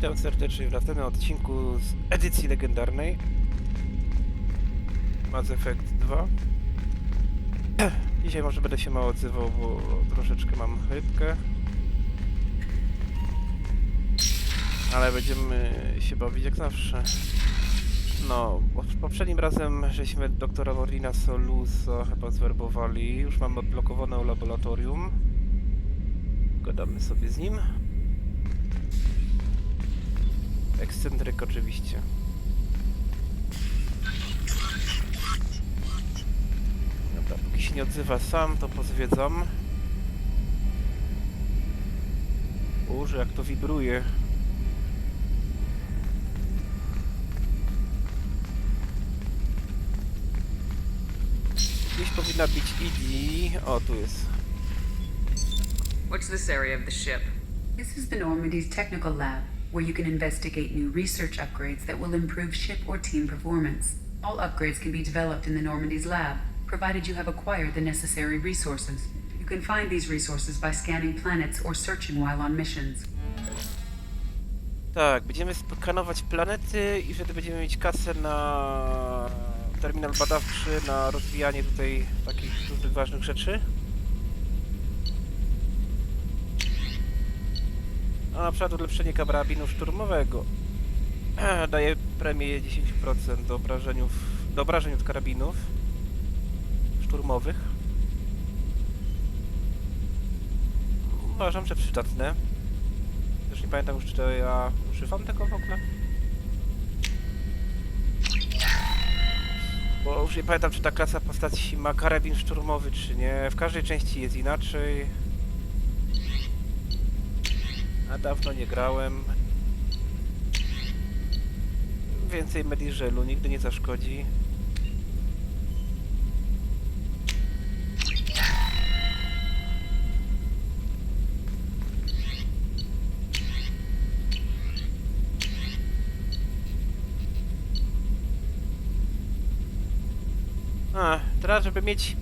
Witam serdecznie w następnym odcinku z edycji legendarnej Mass Effect 2. Dzisiaj może będę się mało odzywał, bo troszeczkę mam chrypkę. Ale będziemy się bawić jak zawsze. No, poprzednim razem żeśmy doktora Morlina Solusa chyba zwerbowali. Już mamy odblokowane laboratorium. Gadamy sobie z nim. Ekscentryk oczywiście. Dobra, póki się nie odzywa sam, to pozwiedzam. Boże, jak to wibruje. Gdzieś powinna być Idi. O, tu jest. What's this area of the ship? This is the Normandy's Technical Lab, where you can investigate new research upgrades that will improve ship or team performance. All upgrades can be developed in the Normandy's lab, provided you have acquired the necessary resources. You can find these resources by scanning planets or searching while on missions. Tak, będziemy skanować planety i wtedy będziemy mieć kasę na terminal badawczy, na rozwijanie tutaj takich różnych ważnych rzeczy. A na przykład ulepszenie karabinu szturmowego daje premię 10% do obrażeń od karabinów szturmowych. Uważam, że przydatne. Też nie pamiętam już, czy ja używam tego w ogóle. Bo już nie pamiętam, czy ta klasa postaci ma karabin szturmowy, czy nie. W każdej części jest inaczej. A dawno nie grałem. Więcej mediżelu nigdy nie zaszkodzi. Teraz żeby mieć...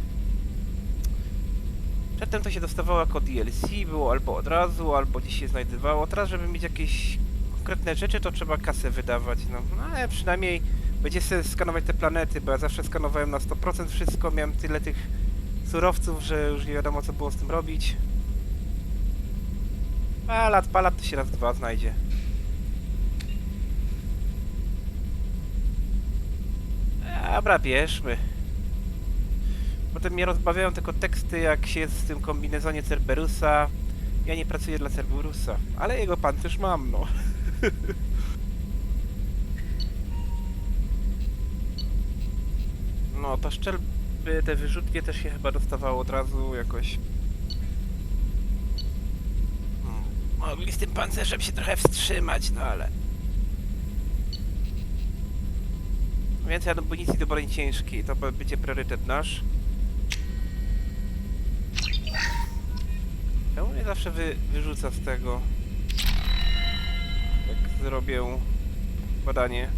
Przedtem to się dostawało jako DLC, było albo od razu, albo gdzieś się znajdowało. Teraz żeby mieć jakieś konkretne rzeczy, to trzeba kasę wydawać, no. Ale przynajmniej będzie sobie skanować te planety, bo ja zawsze skanowałem na 100% wszystko, miałem tyle tych surowców, że już nie wiadomo co było z tym robić. Palat to się raz dwa znajdzie. Dobra, bierzmy. Potem mnie rozbawiają tylko teksty, jak się jest w tym kombinezonie Cerberusa. Ja nie pracuję dla Cerberusa, ale jego pancerz mam, no. No, to szczelby, te wyrzutnie też się chyba dostawało od razu jakoś. Mogli z tym pancerzem się trochę wstrzymać, no ale... Więcej amunicji do broni ciężkiej, to będzie priorytet nasz. Czemu mnie zawsze wyrzuca z tego? Jak zrobię badanie.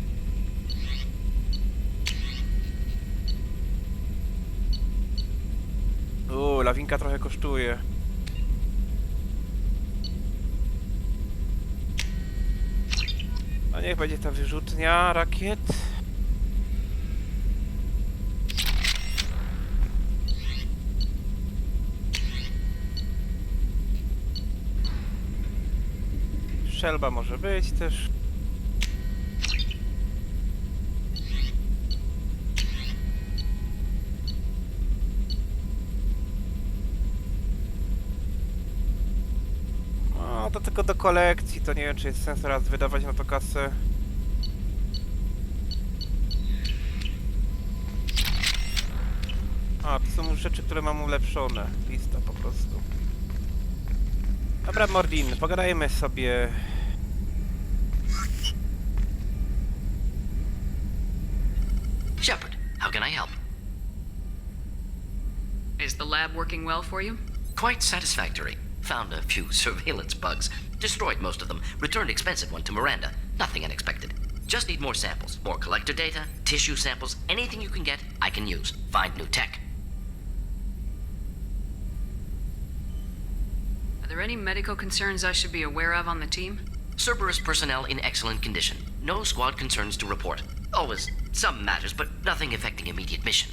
Lawinka trochę kosztuje. No niech będzie ta wyrzutnia rakiet. Strzelba może być też. No to tylko do kolekcji, to nie wiem czy jest sens raz wydawać na to kasę. A, to są już rzeczy, które mam ulepszone. Lista po prostu. Dobra, Morlin, pogadajmy sobie. Shepard, how can I help? Is the lab working well for you? Quite satisfactory. Found a few surveillance bugs. Destroyed most of them. Returned expensive one to Miranda. Nothing unexpected. Just need more samples. More collector data, tissue samples, anything you can get, I can use. Find new tech. Are there any medical concerns I should be aware of on the team? Cerberus personnel in excellent condition. No squad concerns to report. Always some matters, but nothing affecting immediate mission.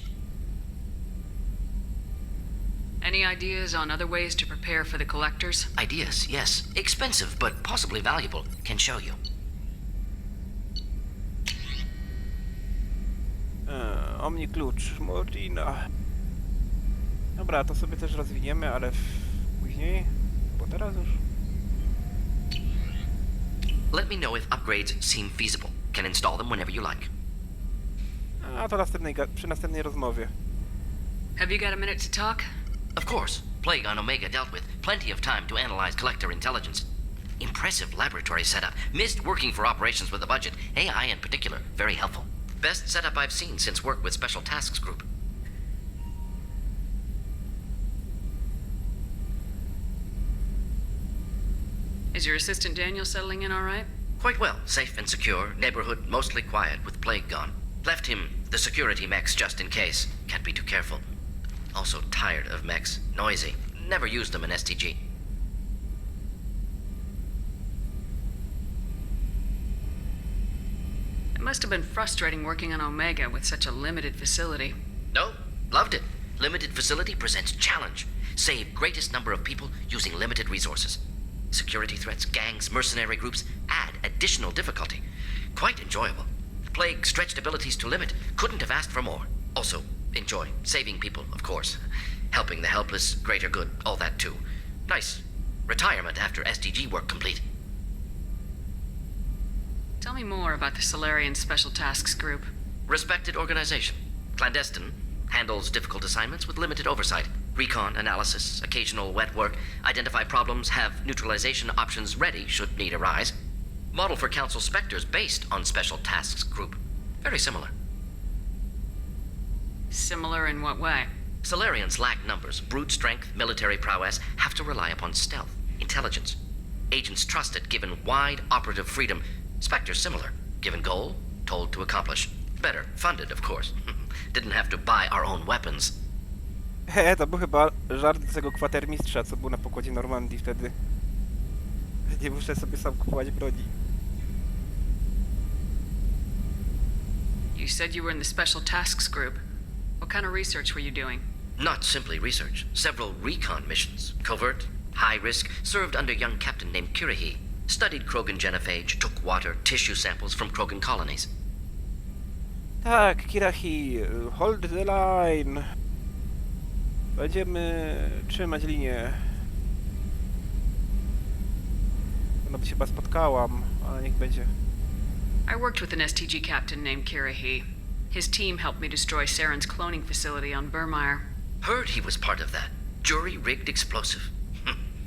Any ideas on other ways to prepare for the collectors? Ideas, yes. Expensive, but possibly valuable. Can show you. Omni klucz, Mortina. Dobra, to sobie też rozwiniemy, ale później, bo teraz już. Let me know if upgrades seem feasible. Can install them whenever you like. A to przy następnej rozmowie. Have you got a minute to talk? Of course. Plague on Omega dealt with. Plenty of time to analyze collector intelligence. Impressive laboratory setup. Missed working for operations with a budget. AI in particular. Very helpful. Best setup I've seen since work with Special Tasks Group. Is your assistant Daniel settling in all right? Quite well. Safe and secure. Neighborhood mostly quiet with Plague gone. Left him the security mechs just in case. Can't be too careful. Also tired of mechs. Noisy. Never used them in STG. It must have been frustrating working on Omega with such a limited facility. No, loved it. Limited facility presents challenge. Save greatest number of people using limited resources. Security threats, gangs, mercenary groups add additional difficulty. Quite enjoyable. Plague stretched abilities to limit. Couldn't have asked for more. Also, enjoy. Saving people, of course. Helping the helpless, greater good, all that too. Nice. Retirement after STG work complete. Tell me more about the Solarian Special Tasks Group. Respected organization. Clandestine. Handles difficult assignments with limited oversight. Recon, analysis, occasional wet work. Identify problems, have neutralization options ready should need arise. Model for Council Spectres based on Special Tasks Group. Very similar. Similar in what way? Solarians lack numbers, brute strength, military prowess, have to rely upon stealth, intelligence. Agents trusted, given wide operative freedom. Spectres similar, given goal, told to accomplish. Better, funded, of course. Didn't have to buy our own weapons. To był chyba żart z tego kwatermistrza, co był na pokładzie Normandii wtedy. Nie muszę sobie sam kupować broni. You said you were in the Special Tasks Group. What kind of research were you doing? Not simply research. Several recon missions. Covert, high risk, served under a young captain named Kirahi. Studied Krogan genophage, took water, tissue samples from Krogan colonies. Tak, Kirahi, hold the line. Będziemy trzymać linię. No by się chyba spotkałam, ale niech będzie. I worked with an STG captain named Kirahi. His team helped me destroy Saren's cloning facility on Burmire. Heard he was part of that. Jury-rigged explosive.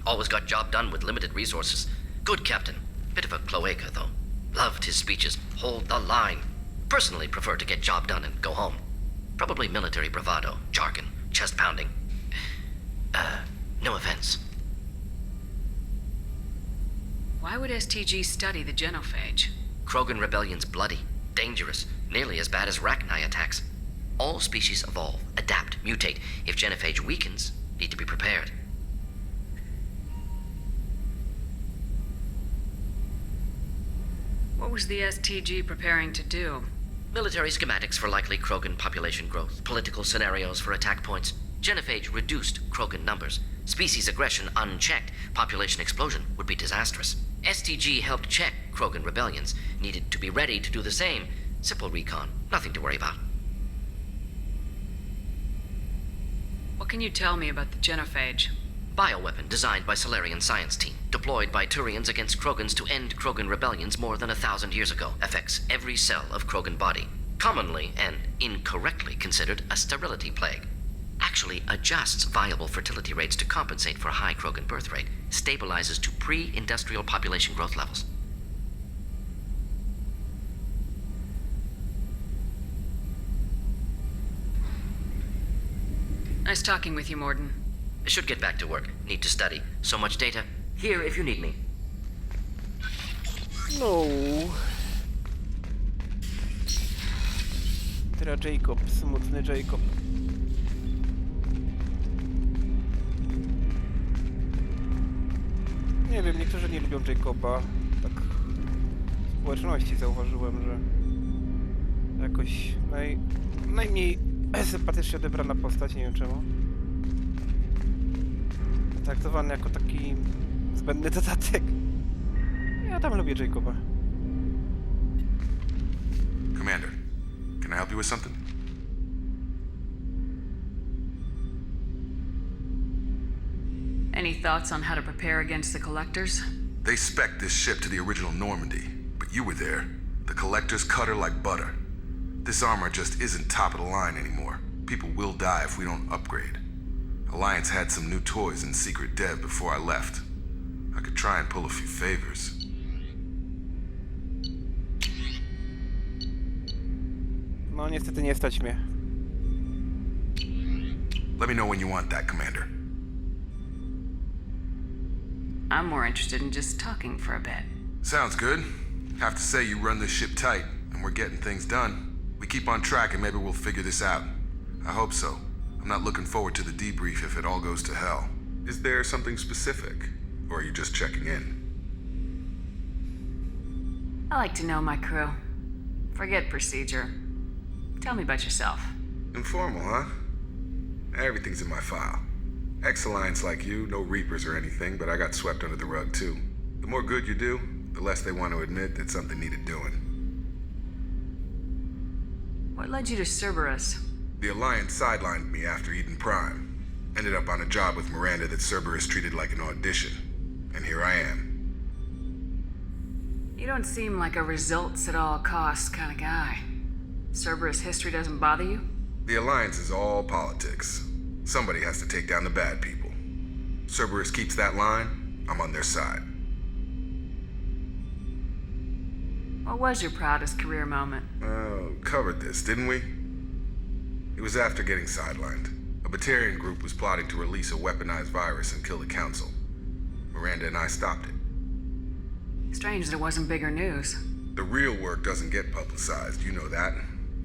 Always got job done with limited resources. Good captain. Bit of a cloaca, though. Loved his speeches. Hold the line. Personally prefer to get job done and go home. Probably military bravado, jargon, chest pounding. No offense. Why would STG study the genophage? Krogan rebellion's bloody, dangerous, nearly as bad as Rachni attacks. All species evolve, adapt, mutate. If genophage weakens, need to be prepared. What was the STG preparing to do? Military schematics for likely Krogan population growth, political scenarios for attack points. Genophage reduced Krogan numbers. Species aggression unchecked, population explosion would be disastrous. STG helped check Krogan rebellions, needed to be ready to do the same. Simple recon, nothing to worry about. What can you tell me about the genophage? Bioweapon designed by Solarian science team, deployed by Turians against Krogans to end Krogan rebellions more than 1,000 years ago. Affects every cell of Krogan body. Commonly and incorrectly considered a sterility plague. Actually adjusts viable fertility rates to compensate for a high Krogan birth rate. Stabilizes to pre-industrial population growth levels. Nice talking with you, Morden. Should get back to work. Need to study. So much data. Here if you need me. No. Teraz Jacob, smutny Jacob. Nie wiem, niektórzy nie lubią Jacoba. Tak społeczności zauważyłem, że jakoś najmniej sympatycznie odebrana postać, nie wiem czemu. Traktowany jako taki zbędny dodatek. Ja tam lubię Jacoba. Commander, can I help you with something? Any thoughts on how to prepare against the Collectors? They spec'd this ship to the original Normandy, but you were there. The Collectors cut her like butter. This armor just isn't top of the line anymore. People will die if we don't upgrade. Alliance had some new toys in secret dev before I left. I could try and pull a few favors. No niestety nie stać mnie. Let me know when you want that, Commander. I'm more interested in just talking for a bit. Sounds good. Have to say you run this ship tight, and we're getting things done. We keep on track and maybe we'll figure this out. I hope so. I'm not looking forward to the debrief if it all goes to hell. Is there something specific? Or are you just checking in? I like to know my crew. Forget procedure. Tell me about yourself. Informal, huh? Everything's in my file. Ex-Alliance like you, no Reapers or anything, but I got swept under the rug too. The more good you do, the less they want to admit that something needed doing. What led you to Cerberus? The Alliance sidelined me after Eden Prime. Ended up on a job with Miranda that Cerberus treated like an audition. And here I am. You don't seem like a results at all costs kind of guy. Cerberus history doesn't bother you? The Alliance is all politics. Somebody has to take down the bad people. Cerberus keeps that line, I'm on their side. What was your proudest career moment? Covered this, didn't we? It was after getting sidelined. A Batarian group was plotting to release a weaponized virus and kill the Council. Miranda and I stopped it. Strange that it wasn't bigger news. The real work doesn't get publicized, you know that.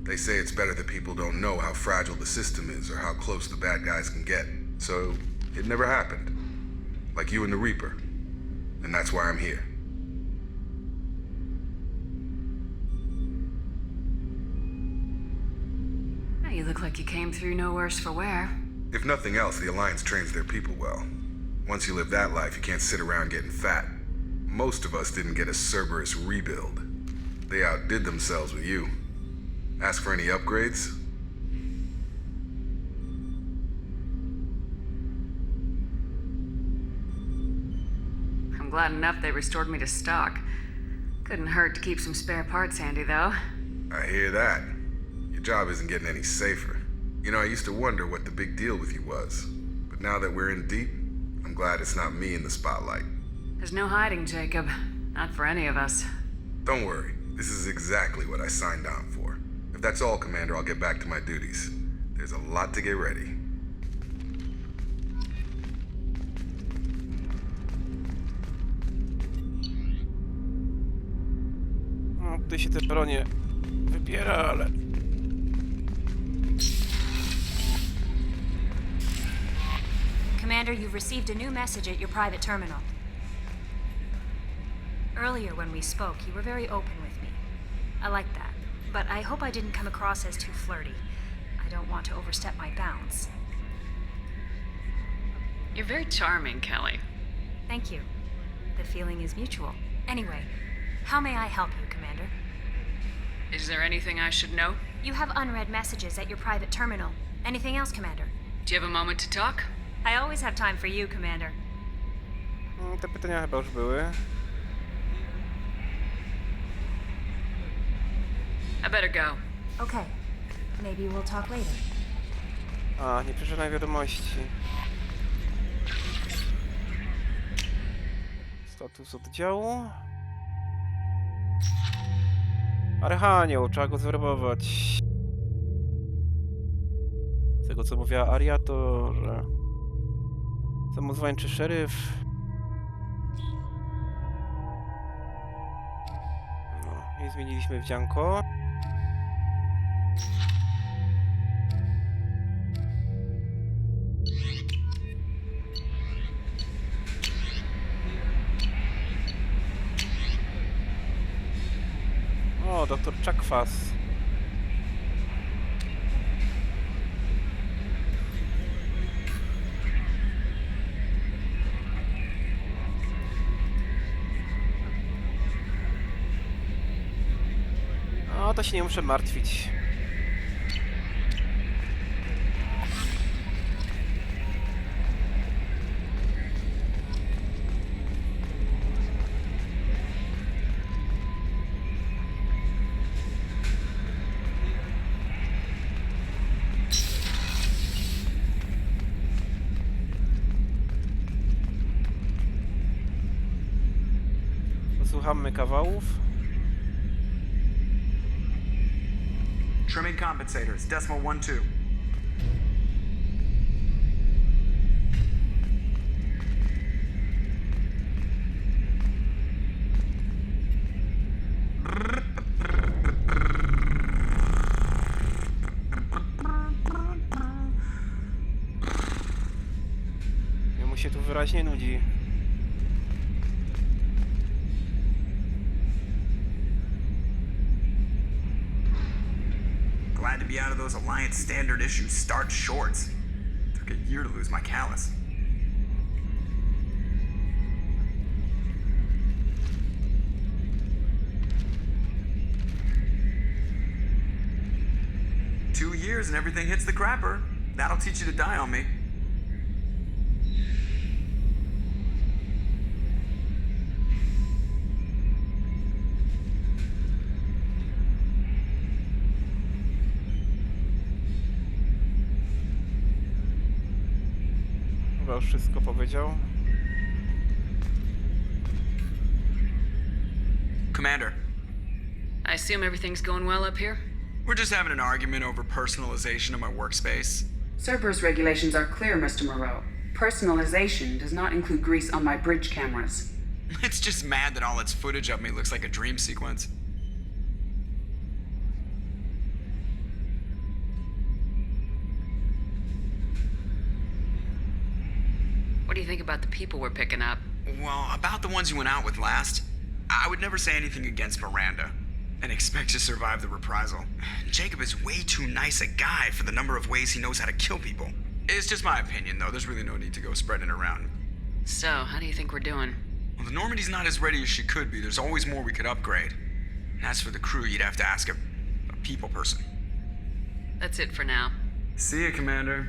They say it's better that people don't know how fragile the system is or how close the bad guys can get. So, it never happened. Like you and the Reaper. And that's why I'm here. Well, you look like you came through no worse for wear. If nothing else, the Alliance trains their people well. Once you live that life, you can't sit around getting fat. Most of us didn't get a Cerberus rebuild. They outdid themselves with you. Ask for any upgrades? I'm glad enough they restored me to stock. Couldn't hurt to keep some spare parts handy, though. I hear that. Your job isn't getting any safer. You know, I used to wonder what the big deal with you was. But now that we're in deep, I'm glad it's not me in the spotlight. There's no hiding, Jacob. Not for any of us. Don't worry. This is exactly what I signed on for. If that's all, Commander, I'll get back to my duties. There's a lot to get ready. No, tutaj się te bronie wybiera, ale... Commander, you've received a new message at your private terminal. Earlier when we spoke, you were very open with me. I like that, but I hope I didn't come across as too flirty. I don't want to overstep my bounds. You're very charming, Kelly. Thank you. The feeling is mutual. Anyway, how may I help you, Commander? Is there anything I should know? You have unread messages at your private terminal. Anything else, Commander? Do you have a moment to talk? I always have time for you, Commander. Te pytania chyba już były. I better go. Okay. Maybe we'll talk later. A, nie przeczytałem wiadomości. Status oddziału. Archanioł, trzeba go zwerbowwać. Z tego co mówiła Aria, to że samozwańczy szeryf. No, i zmieniliśmy wdzianko. O, doktor Czakwas. O, to się nie muszę martwić. Posłuchamy kawałów. Trimming compensators, decimal 1-2. Jemu się tu wyraźnie nudzi. Glad to be out of those Alliance standard issue starch shorts. Took a year to lose my callus. Two years and everything hits the crapper. That'll teach you to die on me. Chyba już wszystko powiedział. Commander, I assume everything's going well up here? we're just having an argument over personalization of my workspace. Cerberus regulations are clear, Mr. Moreau. Personalization does not include grease on my bridge cameras. It's just mad that all its footage of me looks like a dream sequence. What do you think about the people we're picking up? Well, about the ones you went out with last, I would never say anything against Miranda and expect to survive the reprisal. Jacob is way too nice a guy for the number of ways he knows how to kill people. It's just my opinion, though. There's really no need to go spreading it around. So, how do you think we're doing? Well, the Normandy's not as ready as she could be. There's always more we could upgrade. And as for the crew, you'd have to ask a people person. That's it for now. See ya, Commander.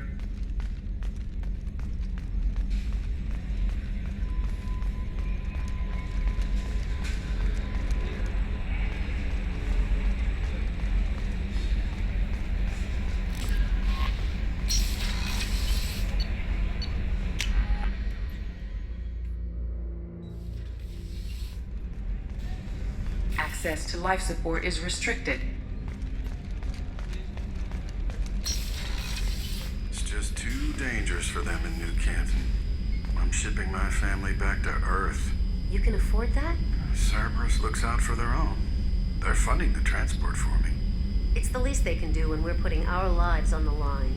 Access to life support is restricted. It's just too dangerous for them in New Canton. I'm shipping my family back to Earth. You can afford that? Cerberus looks out for their own. They're funding the transport for me. It's the least they can do when we're putting our lives on the line.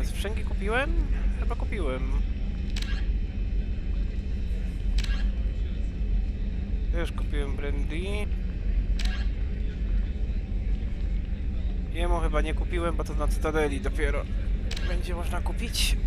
Sprzęgi kupiłem? Chyba kupiłem. Też kupiłem brandy. Jemu chyba nie kupiłem, bo to na Cytadeli dopiero będzie można kupić.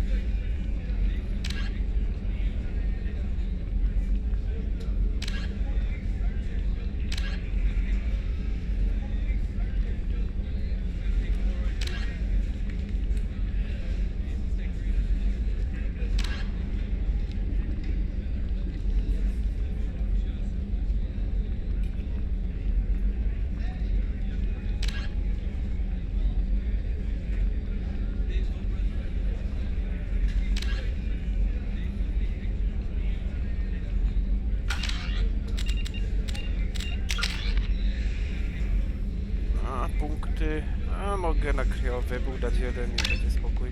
Punkty A mogę na kryjowybór dać jeden i będzie spokój.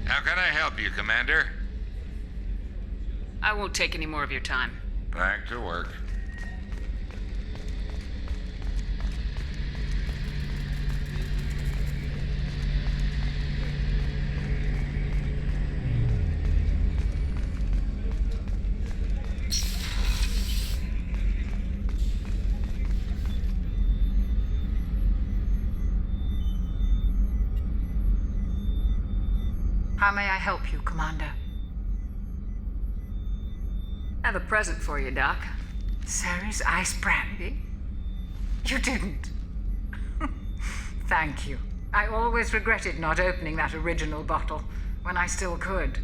How can I help you, Commander? I won't take any more of your time. Back to work. How may I help you, Commander? I have a present for you, Doc. Ceres ice brandy? You didn't. Thank you. I always regretted not opening that original bottle when I still could.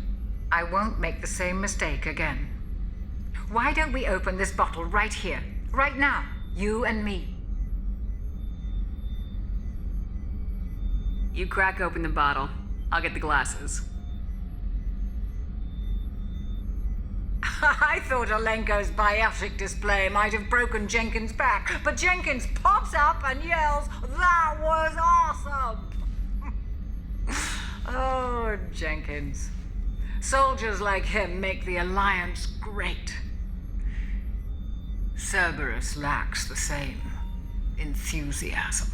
I won't make the same mistake again. Why don't we open this bottle right here, right now, you and me? You crack open the bottle. I'll get the glasses. I thought Alenko's biotic display might have broken Jenkins' back, but Jenkins pops up and yells, "That was awesome!" Oh, Jenkins. Soldiers like him make the Alliance great. Cerberus lacks the same enthusiasm.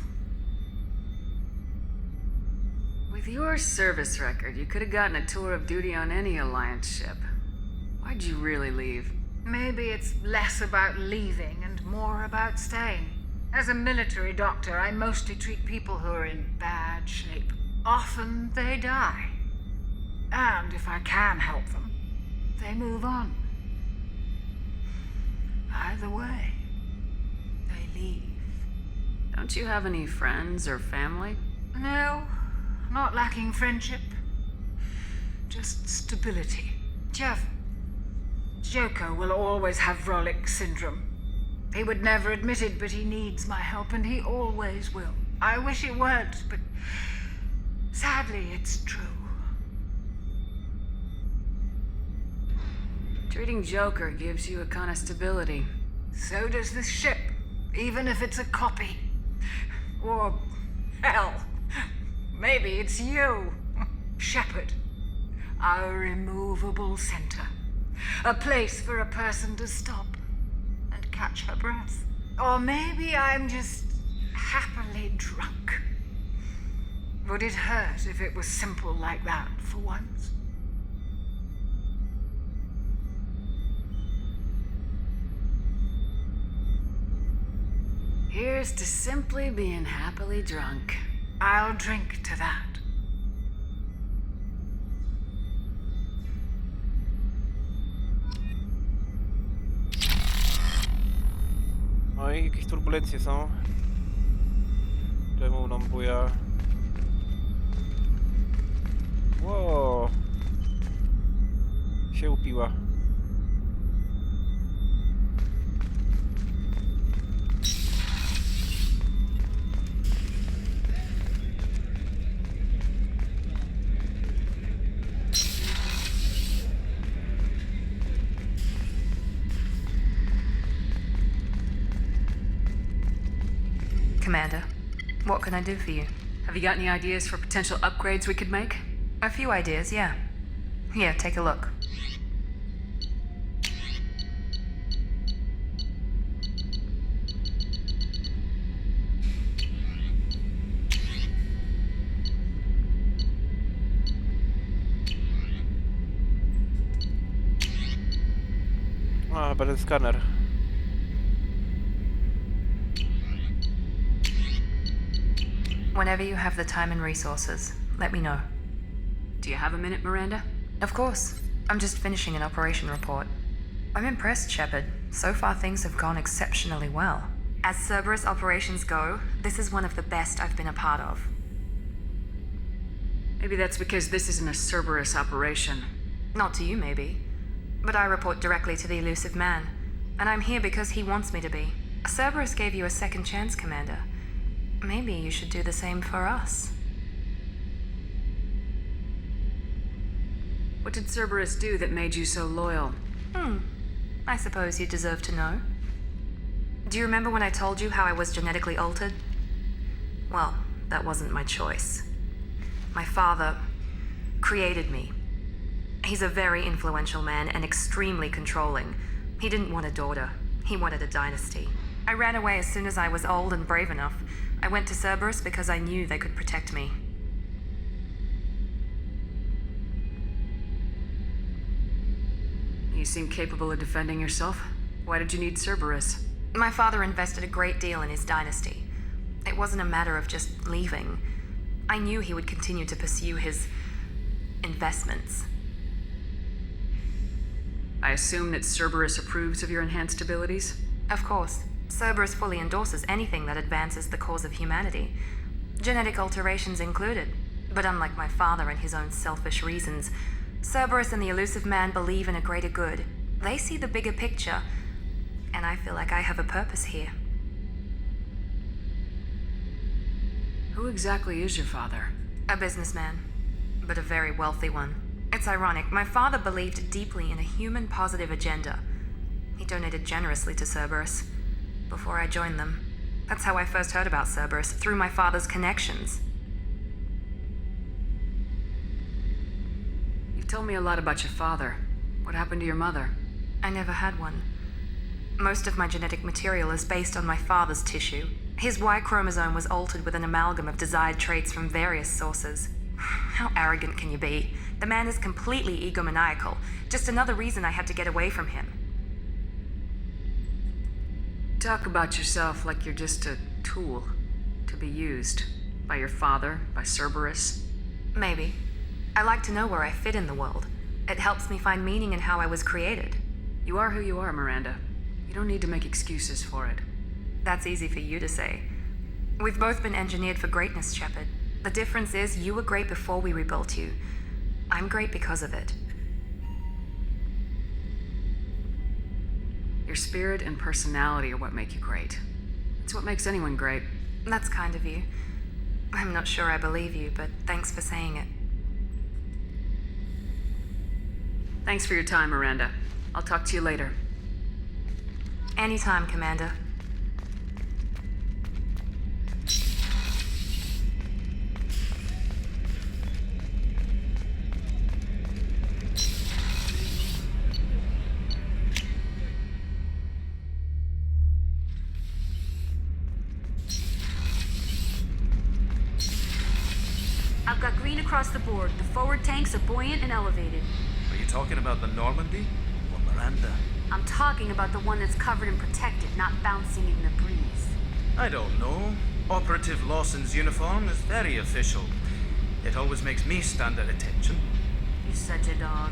With your service record, you could have gotten a tour of duty on any Alliance ship. Why'd you really leave? Maybe it's less about leaving and more about staying. As a military doctor, I mostly treat people who are in bad shape. Often they die. And if I can help them, they move on. Either way, they leave. Don't you have any friends or family? No, not lacking friendship. Just stability. Jeff, Joker will always have Vrolic syndrome. He would never admit it, but he needs my help, and he always will. I wish it weren't, but sadly, it's true. Treating Joker gives you a kind of stability. So does this ship, even if it's a copy. Or, hell, maybe it's you, Shepard. Our immovable center. A place for a person to stop and catch her breath. Or maybe I'm just happily drunk. Would it hurt if it was simple like that for once? Here's to simply being happily drunk. I'll drink to that. No i jakieś turbulencje są. Czemu nam buja? Ło! Się upiła. Commander, what can I do for you? Have you got any ideas for potential upgrades we could make? A few ideas, yeah. Here, take a look. A, chyba ten skaner. Whenever you have the time and resources, let me know. Do you have a minute, Miranda? Of course. I'm just finishing an operation report. I'm impressed, Shepard. So far things have gone exceptionally well. As Cerberus operations go, this is one of the best I've been a part of. Maybe that's because this isn't a Cerberus operation. Not to you, maybe. But I report directly to the Elusive Man. And I'm here because he wants me to be. Cerberus gave you a second chance, Commander. Maybe you should do the same for us. What did Cerberus do that made you so loyal? I suppose you deserve to know. Do you remember when I told you how I was genetically altered? Well, that wasn't my choice. My father created me. He's a very influential man and extremely controlling. He didn't want a daughter. He wanted a dynasty. I ran away as soon as I was old and brave enough. I went to Cerberus because I knew they could protect me. You seem capable of defending yourself. Why did you need Cerberus? My father invested a great deal in his dynasty. It wasn't a matter of just leaving. I knew he would continue to pursue his investments. I assume that Cerberus approves of your enhanced abilities? Of course, Cerberus fully endorses anything that advances the cause of humanity, genetic alterations included. But unlike my father and his own selfish reasons, Cerberus and the Elusive Man believe in a greater good. They see the bigger picture, and I feel like I have a purpose here. Who exactly is your father? A businessman, but a very wealthy one. It's ironic, my father believed deeply in a human positive agenda. He donated generously to Cerberus before I joined them. That's how I first heard about Cerberus, through my father's connections. You've told me a lot about your father. What happened to your mother? I never had one. Most of my genetic material is based on my father's tissue. His Y chromosome was altered with an amalgam of desired traits from various sources. How arrogant can you be? The man is completely egomaniacal. Just another reason I had to get away from him. Talk about yourself like you're just a tool to be used by your father, by Cerberus. Maybe. I like to know where I fit in the world. It helps me find meaning in how I was created. You are who you are, Miranda. You don't need to make excuses for it. That's easy for you to say. We've both been engineered for greatness, Shepard. The difference is you were great before we rebuilt you. I'm great because of it. Your spirit and personality are what make you great. It's what makes anyone great. That's kind of you. I'm not sure I believe you, but thanks for saying it. Thanks for your time, Miranda. I'll talk to you later. Anytime, Commander. I've got green across the board. The forward tanks are buoyant and elevated. Are you talking about the Normandy or Miranda? I'm talking about the one that's covered and protected, not bouncing in the breeze. I don't know. Operative Lawson's uniform is very official. It always makes me stand at attention. You're such a dog.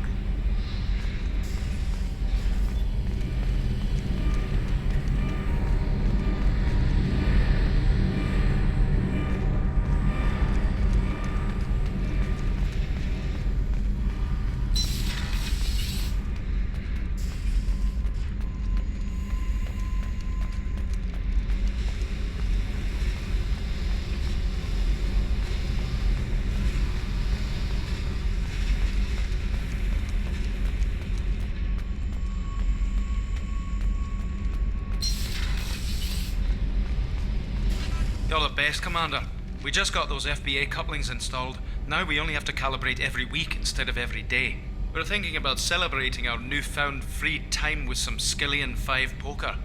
You're the best, Commander. We just got those FBA couplings installed. Now we only have to calibrate every week instead of every day. We're thinking about celebrating our newfound free time with some Skillian 5 poker.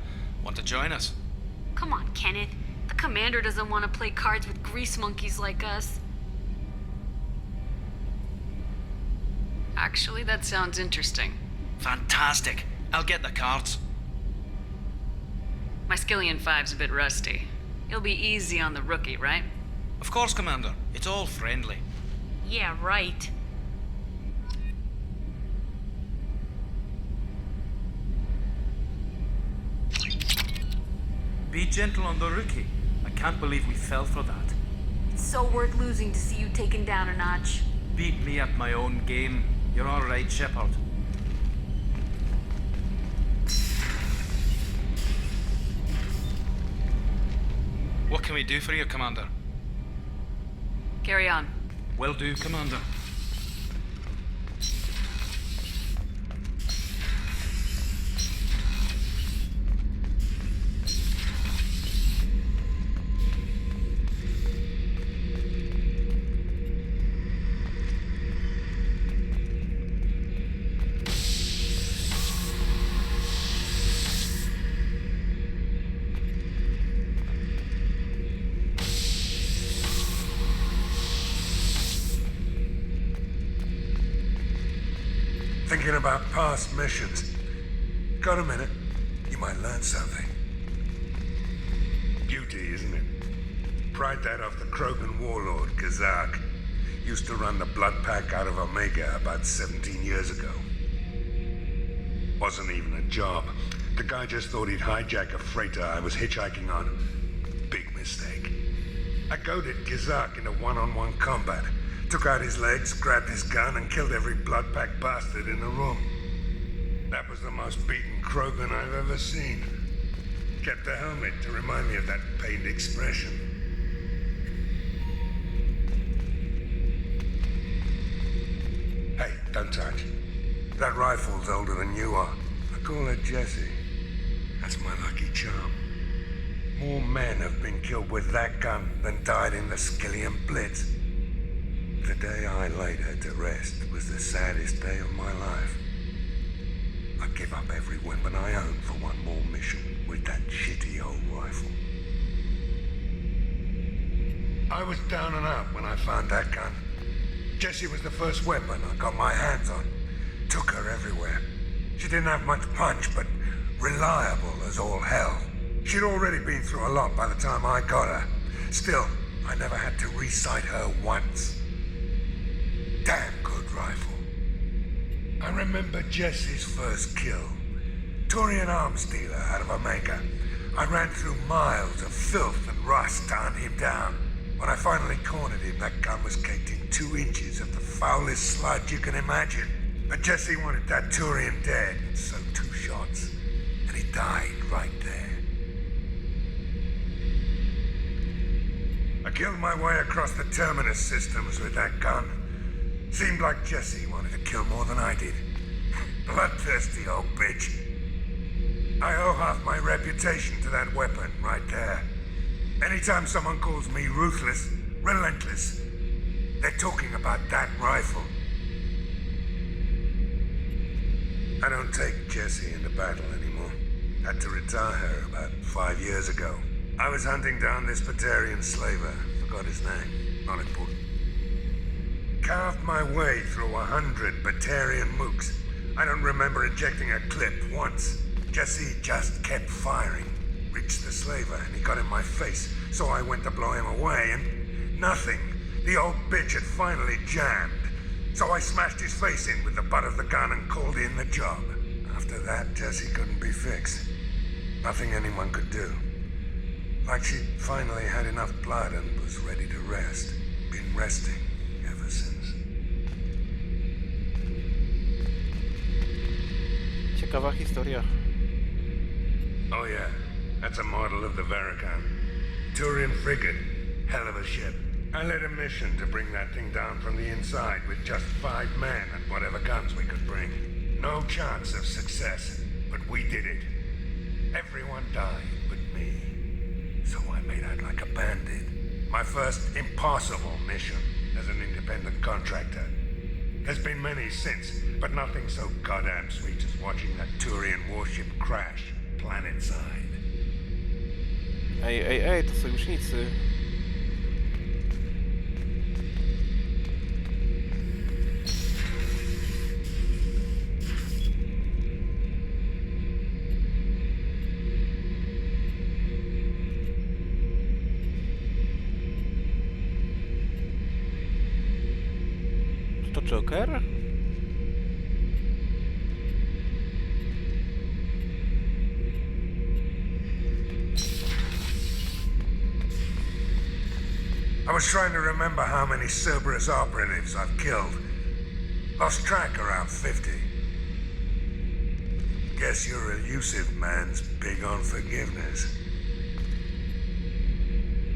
Want to join us? Come on, Kenneth. The commander doesn't want to play cards with grease monkeys like us. Actually, that sounds interesting. Fantastic. I'll get the cards. My Skillian 5's a bit rusty. You'll be easy on the rookie, right? Of course, Commander. It's all friendly. Yeah, right. Be gentle on the rookie. I can't believe we fell for that. It's so worth losing to see you taken down a notch. Beat me at my own game. You're all right, Shepard. What can we do for you, Commander? Carry on. Will do, Commander. thinking about past missions. Got a minute? You might learn something. Beauty, isn't it? Pried that off the Krogan warlord, Kazak. Used to run the Blood Pack out of Omega about 17 years ago. Wasn't even a job. The guy just thought he'd hijack a freighter I was hitchhiking on. Big mistake. I goaded Kazak into one-on-one combat. Took out his legs, grabbed his gun, and killed every Blood Pack bastard in the room. That was the most beaten Krogan I've ever seen. Kept the helmet to remind me of that pained expression. Hey, don't touch. That rifle's older than you are. I call her Jessie. That's my lucky charm. More men have been killed with that gun than died in the Skillian Blitz. The day I laid her to rest was the saddest day of my life. I'd give up every weapon I own for one more mission with that shitty old rifle. I was down and out when I found that gun. Jessie was the first weapon I got my hands on. Took her everywhere. She didn't have much punch, but reliable as all hell. She'd already been through a lot by the time I got her. Still, I never had to re-sight her once. Damn good rifle. I remember Jessie's first kill. Turian arms dealer out of Omega. I ran through miles of filth and rust to hunt him down. When I finally cornered him, that gun was caked in 2 inches of the foulest sludge you can imagine. But Jessie wanted that Turian dead, so 2 shots. And he died right there. I killed my way across the Terminus systems with that gun. Seemed like Jessie wanted to kill more than I did. Bloodthirsty old bitch. I owe half my reputation to that weapon right there. Anytime someone calls me ruthless, relentless, they're talking about that rifle. I don't take Jessie into battle anymore. Had to retire her about 5 years ago. I was hunting down this Batarian slaver. Forgot his name. Not important. Carved my way through 100 Batarian mooks. I don't remember ejecting a clip once. Jessie just kept firing. Reached the slaver and he got in my face, so I went to blow him away and nothing. The old bitch had finally jammed. So I smashed his face in with the butt of the gun and called in the job. After that, Jessie couldn't be fixed. Nothing anyone could do. Like she'd finally had enough blood and was ready to rest. Been resting ever since. Ciekawa historia. Oh yeah, that's a model of the Verican. Turian frigate. Hell of a ship. I led a mission to bring that thing down from the inside with just 5 men and whatever guns we could bring. No chance of success, but we did it. Everyone died but me. So I made out like a bandit. My first impossible mission as an independent contractor. There's been many since, but nothing so goddamn sweet as watching that Turian warship crash planet-side. Ej, to sojusznicy. To Joker? I was trying to remember how many Cerberus operatives I've killed. Lost track around 50. Guess your elusive man's big on forgiveness.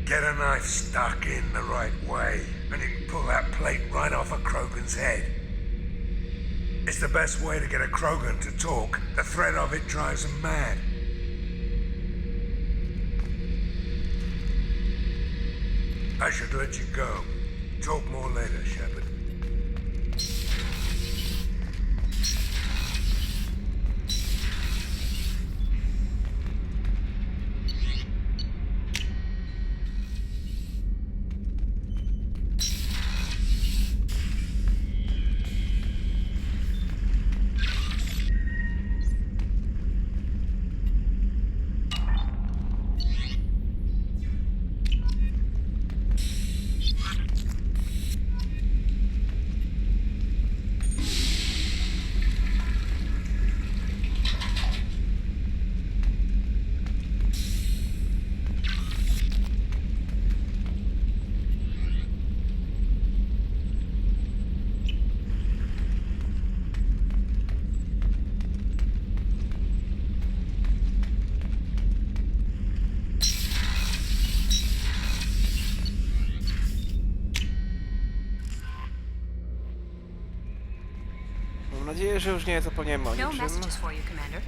Get a knife stuck in the right way, and you can pull that plate right off a Krogan's head. It's the best way to get a Krogan to talk. The threat of it drives him mad. I should let you go. Talk more later, Shepard. nadzieję, że już nie zapomniałem o No niczym. messages for you, Commander.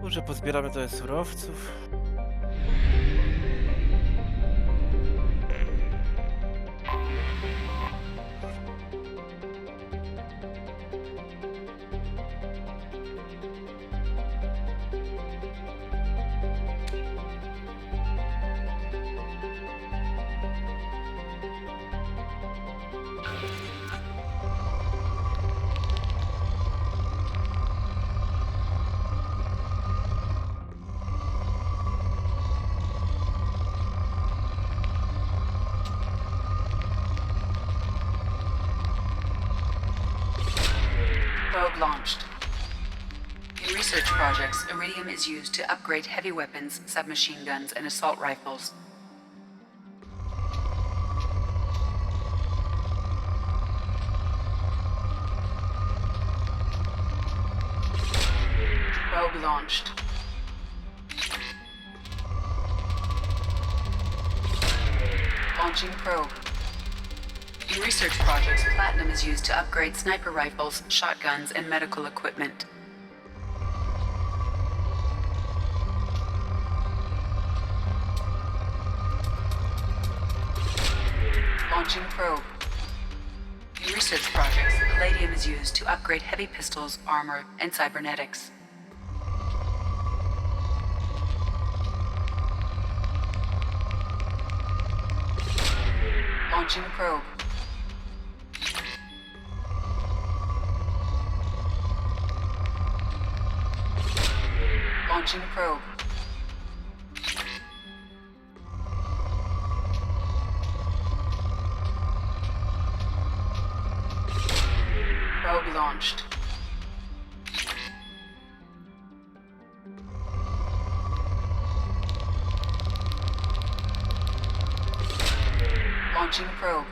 Może pozbieramy trochę surowców. Probe launched. In research projects, iridium is used to upgrade heavy weapons, submachine guns, and assault rifles. Probe launched. Launching probe. In research projects, platinum is used to upgrade sniper rifles, shotguns, and medical equipment. Launching probe. In research projects, palladium is used to upgrade heavy pistols, armor, and cybernetics. Launching probe. Launching probe. Probe launched. Launching probe.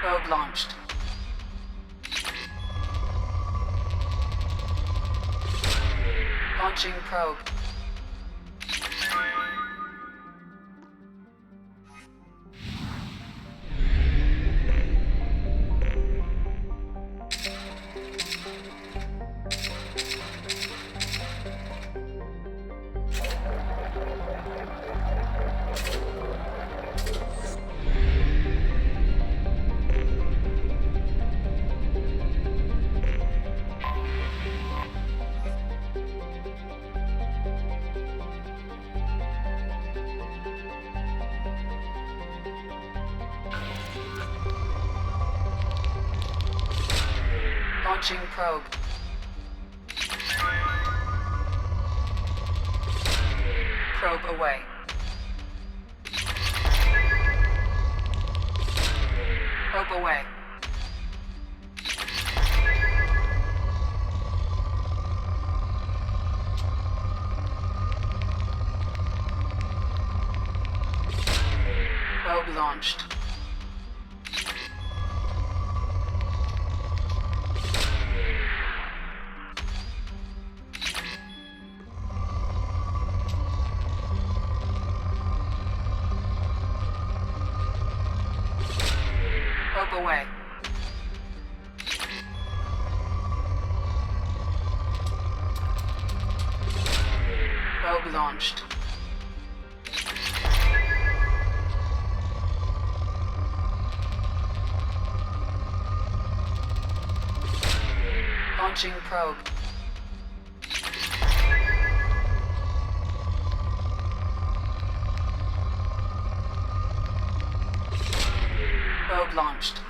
Probe launched. Launching probe. Launching probe. Probe away. Probe away. Probe launched. Probe away. Probe launched. Launching probe. Probe launched.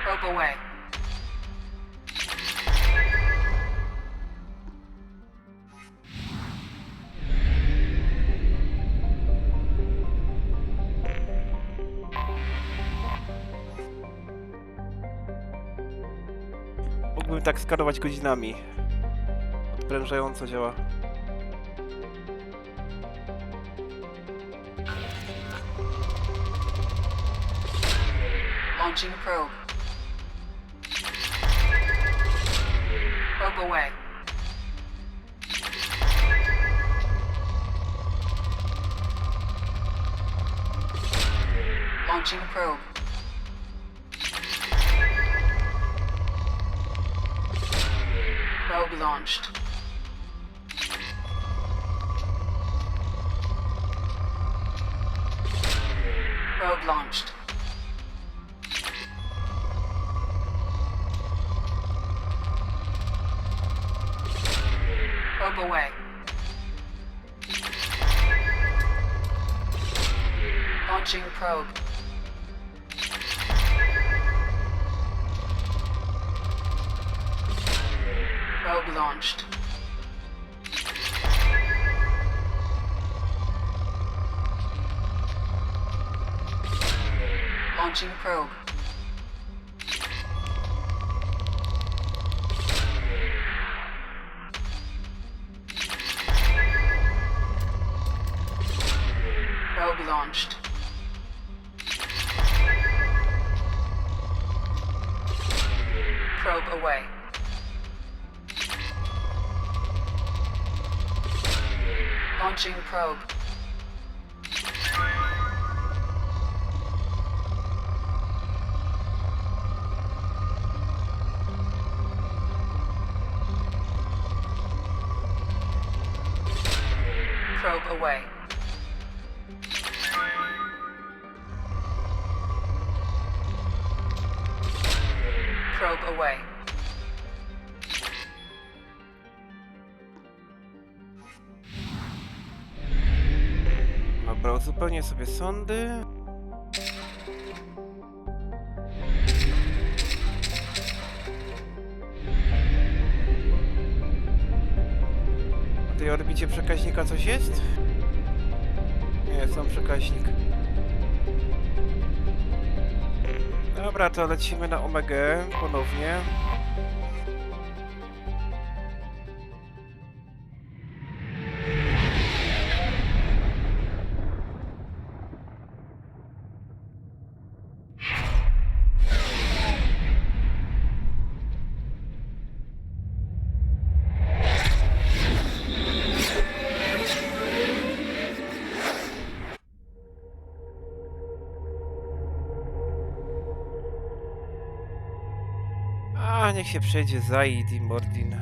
Probe away. Mógłbym tak skanować godzinami. Odprężająco działa. Launching probe. Probe away. Launching probe. Probe launched. Probe launched. Probe away. Launching probe. Probe launched. Launching probe. Probe launched. Probe away. Launching probe. Probe away. Probe away. Dobra, uzupełnię sobie sondy. W tej orbicie przekaźnika coś jest? Nie, sam przekaźnik. Dobra, to lecimy na Omegę ponownie. A, niech się przejdzie Zaid i Mordin.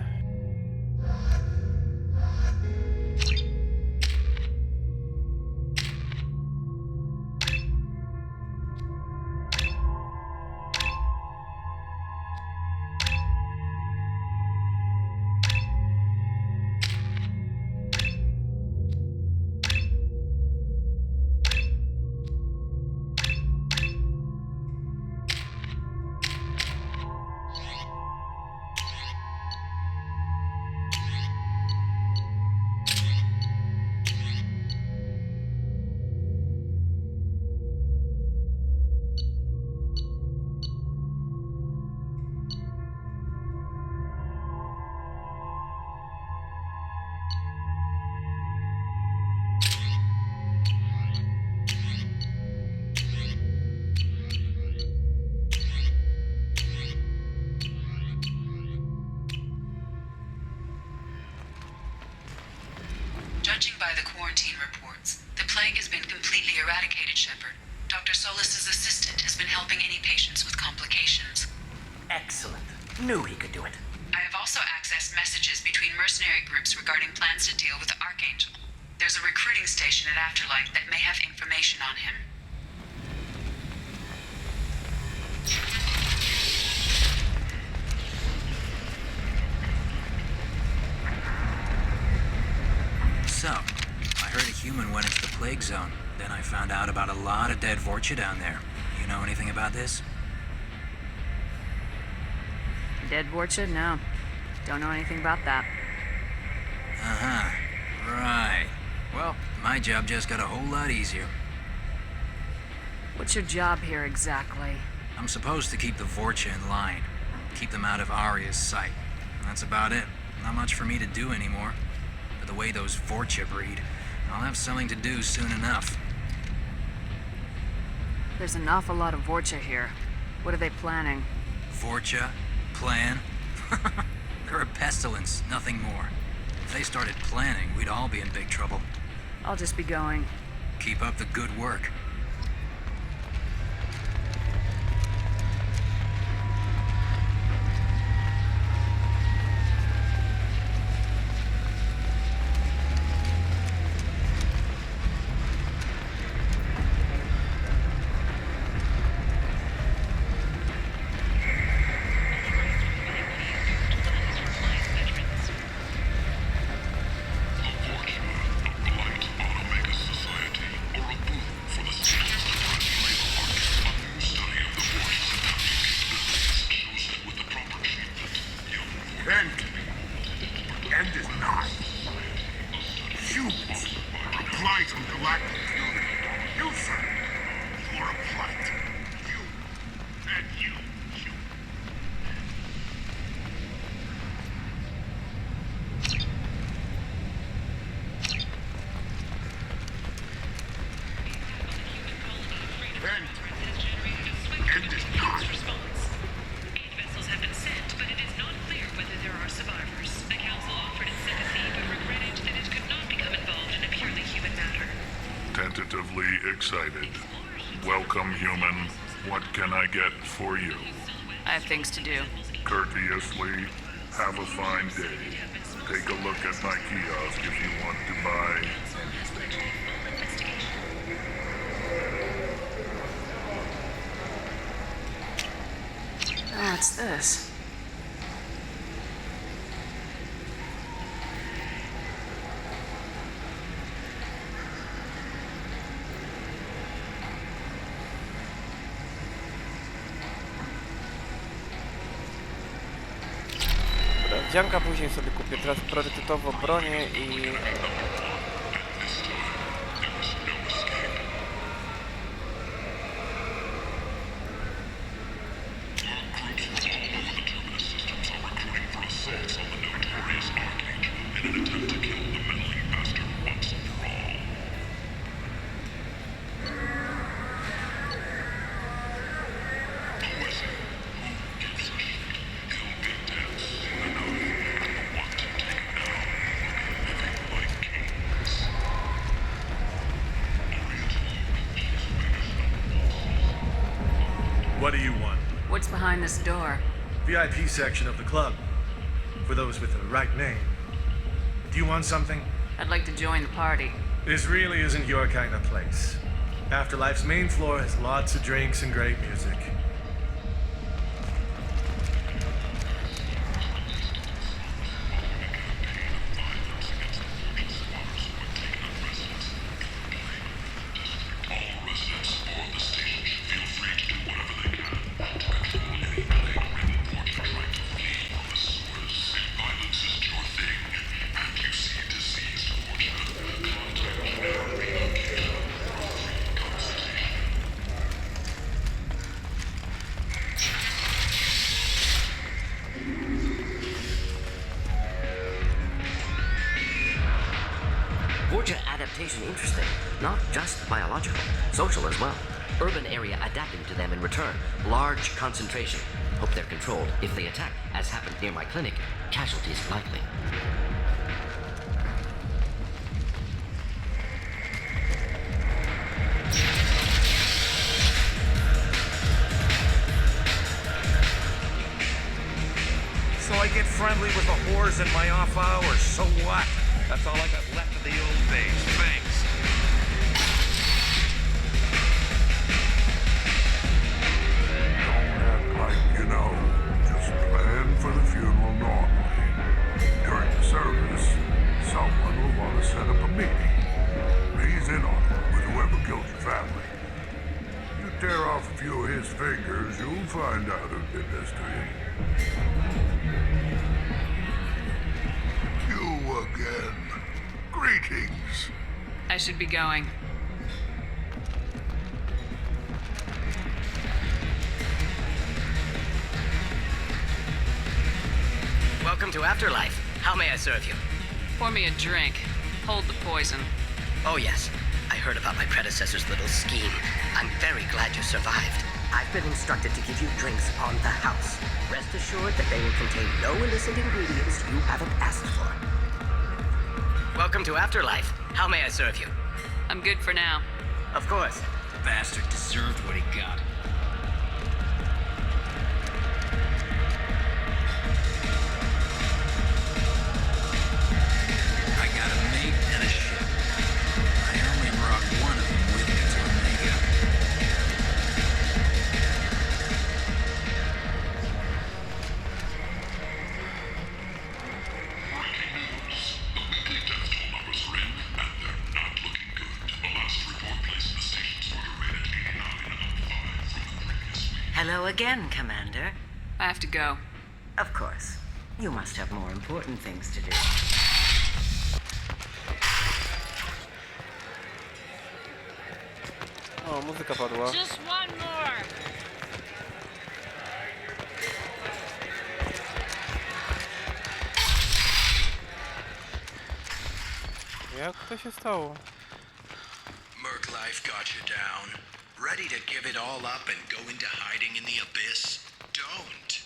Judging by the quarantine reports, the plague has been completely eradicated, Shepard. Dr. Solis's assistant has been helping any patients with complications. Excellent. Knew he could do it. I have also accessed messages between mercenary groups regarding plans to deal with the Archangel. There's a recruiting station at Afterlight that may have information on him. So, I heard a human went into the plague zone. Then I found out about a lot of dead Vorcha down there. You know anything about this? Dead Vorcha? No. Don't know anything about that. Uh-huh. Right. Well, my job just got a whole lot easier. What's your job here exactly? I'm supposed to keep the Vorcha in line. Keep them out of Arya's sight. That's about it. Not much for me to do anymore. But the way those Vorcha breed, I'll have something to do soon enough. There's an awful lot of Vorcha here. What are they planning? Vorcha? Plan? They're a pestilence, nothing more. If they started planning, we'd all be in big trouble. I'll just be going. Keep up the good work. End is not. Humans are a blight on galactic unity. You, sir, you are a blight. You and you. End is not. Vessels have been sent, but it is not clear whether there are survivors. The Council offered its sympathy, but regretted that it could not become involved in a purely human matter. Tentatively excited. Welcome, human. What can I get for you? I have things to do. Courteously, have a fine day. Take a look at my kiosk if you want to buy anything. What's this? Dzianka później sobie kupię, teraz priorytetowo bronię i... What do you want? What's behind this door? VIP section of the club. For those with the right name. Do you want something? I'd like to join the party. This really isn't your kind of place. Afterlife's main floor has lots of drinks and great music. Vorcha adaptation interesting. Not just biological, social as well. Urban area adapting to them in return. Large concentration. Hope they're controlled. If they attack, as happened near my clinic, casualties likely. So I get friendly with the whores in my off hours, so what? That's all I got left of the old days. Thanks. Don't act like you know. Just plan for the funeral normally. During the service, someone will want to set up a meeting. He's in on it with whoever killed your family. You tear off a few of his fingers, you'll find out who did this to you. You again. Greetings. I should be going. to Afterlife. How may I serve you? Pour me a drink. Hold the poison. Oh, yes. I heard about my predecessor's little scheme. I'm very glad you survived. I've been instructed to give you drinks on the house. Rest assured that they will contain no illicit ingredients you haven't asked for. Welcome to Afterlife. How may I serve you? I'm good for now. Of course. Bastard deserved what he got. I got a mate and a ship. I only brought one of them with me to Omega. Hello again, Commander. I have to go. Of course. You must have more important things to do. O, muzyka padła. Just one more. Jak to się stało? Merc Life got you down. Ready to give it all up and go into hiding in the abyss? Don't.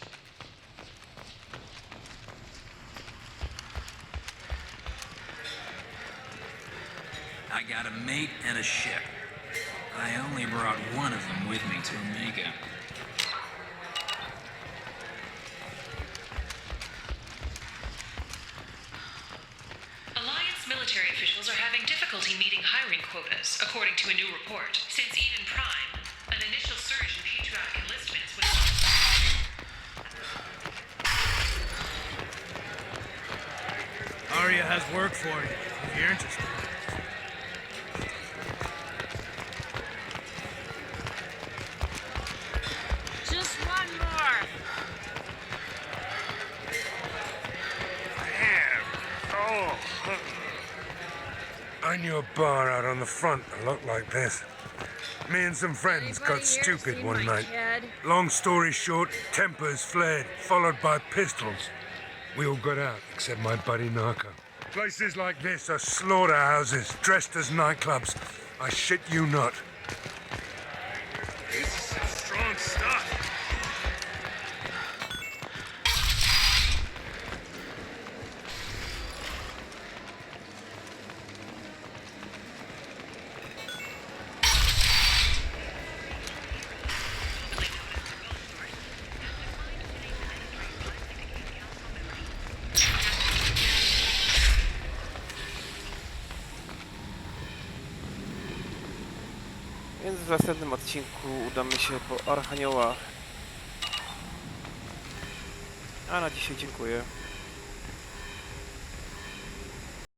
I got a mate and a ship. I only brought one of them with me to Omega. Alliance military officials are having difficulty meeting hiring quotas, according to a new report. Since Eden Prime, an initial surge in patriotic enlistments was... Arya has work for you, if you're interested. Just one more. I knew a bar out on the front that looked like this. Me and some friends got stupid one night. Long story short, tempers flared, followed by pistols. We all got out, except my buddy Narco. Places like this are slaughterhouses, dressed as nightclubs. I shit you not. This is some strong stuff. Więc w następnym odcinku udamy się po Archanioła. A na dzisiaj dziękuję.